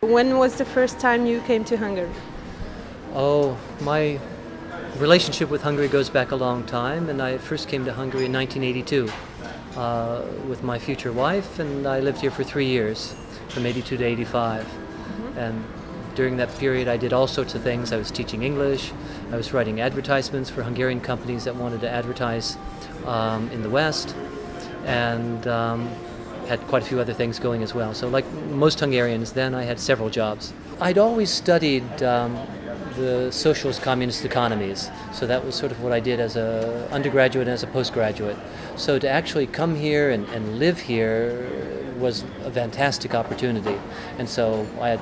When was the first time you came to Hungary? Oh, my relationship with Hungary goes back a long time, and I first came to Hungary in 1982 with my future wife, and I lived here for 3 years, from 82 to 85. And during that period I did all sorts of things. I was teaching English, I was writing advertisements for Hungarian companies that wanted to advertise in the West, and had quite a few other things going as well. So like most Hungarians then, I had several jobs. I'd always studied the socialist communist economies, so that was sort of what I did as an undergraduate and as a postgraduate. So to actually come here and live here was a fantastic opportunity, and so I had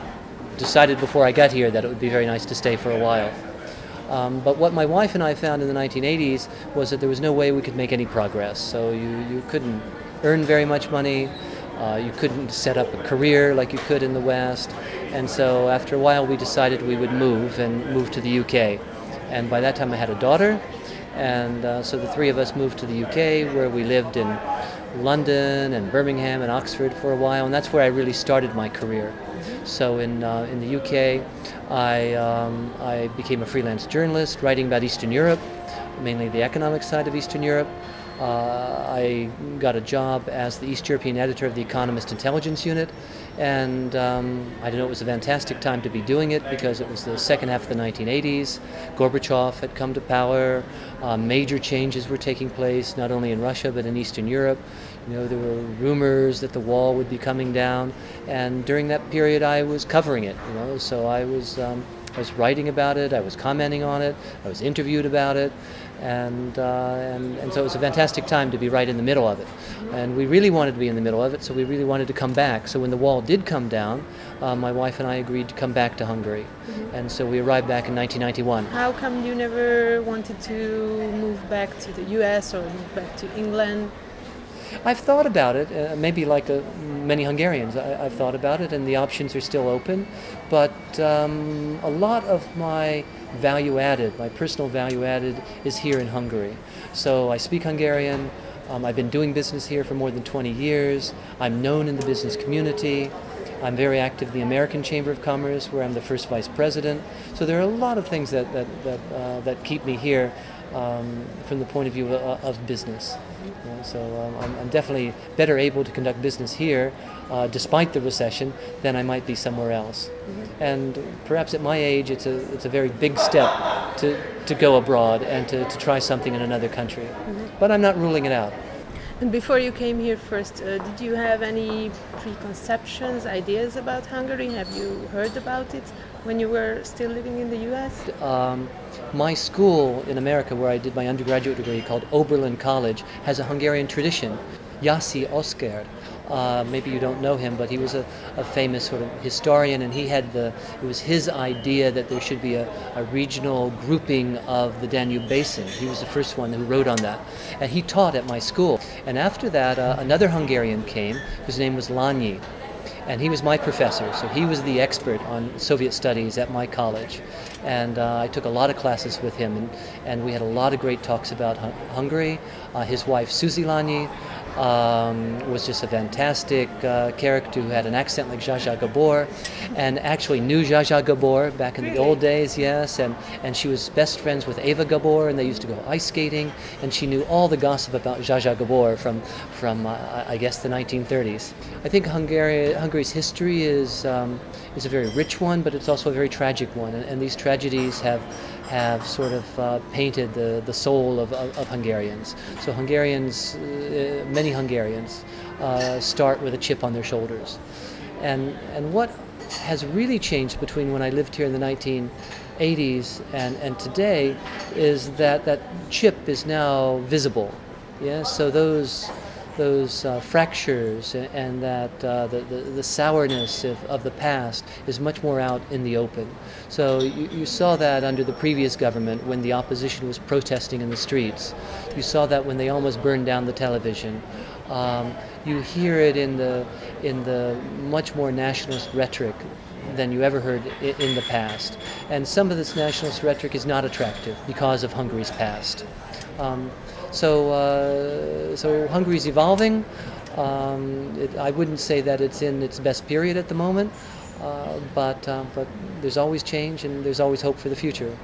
decided before I got here that it would be very nice to stay for a while. But what my wife and I found in the 1980s was that there was no way we could make any progress. So you couldn't earn very much money, you couldn't set up a career like you could in the West, and so after a while we decided we would move to the UK. And by that time I had a daughter, and so the three of us moved to the UK, where we lived in London and Birmingham and Oxford for a while, and that's where I really started my career. So in the UK, I became a freelance journalist, writing about Eastern Europe, mainly the economic side of Eastern Europe. I got a job as the East European editor of the Economist Intelligence Unit, and I know it was a fantastic time to be doing it because it was the second half of the 1980s. Gorbachev had come to power, major changes were taking place not only in Russia but in Eastern Europe. You know, there were rumors that the wall would be coming down, and during that period I was covering it. You know, so I was writing about it, I was commenting on it, I was interviewed about it, and so it was a fantastic time to be right in the middle of it. And we really wanted to be in the middle of it, so we really wanted to come back. So when the wall did come down, my wife and I agreed to come back to Hungary. And so we arrived back in 1991. How come you never wanted to move back to the US or move back to England? I've thought about it, maybe like many Hungarians. I've thought about it, and the options are still open. But a lot of my value added, my personal value added, is here in Hungary. So I speak Hungarian. I've been doing business here for more than 20 years. I'm known in the business community. I'm very active in the American Chamber of Commerce, where I'm the first vice president. So there are a lot of things that keep me here from the point of view of business. So I'm definitely better able to conduct business here, despite the recession, than I might be somewhere else. And perhaps at my age, it's a very big step to go abroad and to try something in another country. But I'm not ruling it out. And before you came here first, did you have any preconceptions, ideas about Hungary? Have you heard about it when you were still living in the US? My school in America, where I did my undergraduate degree, called Oberlin College, has a Hungarian tradition. Jaszi Oskar. Maybe you don't know him, but he was a famous sort of historian, and he had it was his idea that there should be a regional grouping of the Danube Basin. He was the first one who wrote on that. And he taught at my school. And after that, another Hungarian came, whose name was Lanyi. And he was my professor, so he was the expert on Soviet studies at my college. And I took a lot of classes with him, and we had a lot of great talks about Hungary. His wife, Suzy Lanyi, was just a fantastic character who had an accent like Zsa Zsa Gabor, and actually knew Zsa Zsa Gabor back in the old days, yes, and she was best friends with Eva Gabor, and they used to go ice skating, and she knew all the gossip about Zsa Zsa Gabor from I guess the 1930s. I think Hungary's history is a very rich one, but it's also a very tragic one, and these tragedies have sort of painted the soul of Hungarians. So many Hungarians start with a chip on their shoulders. And what has really changed between when I lived here in the 1980s and today is that chip is now visible. Yeah, so those fractures and that the sourness of the past is much more out in the open. So you saw that under the previous government when the opposition was protesting in the streets. You saw that when they almost burned down the television. You hear it in the much more nationalist rhetoric than you ever heard in the past. And some of this nationalist rhetoric is not attractive because of Hungary's past. So Hungary's evolving. I wouldn't say that it's in its best period at the moment, but there's always change and there's always hope for the future.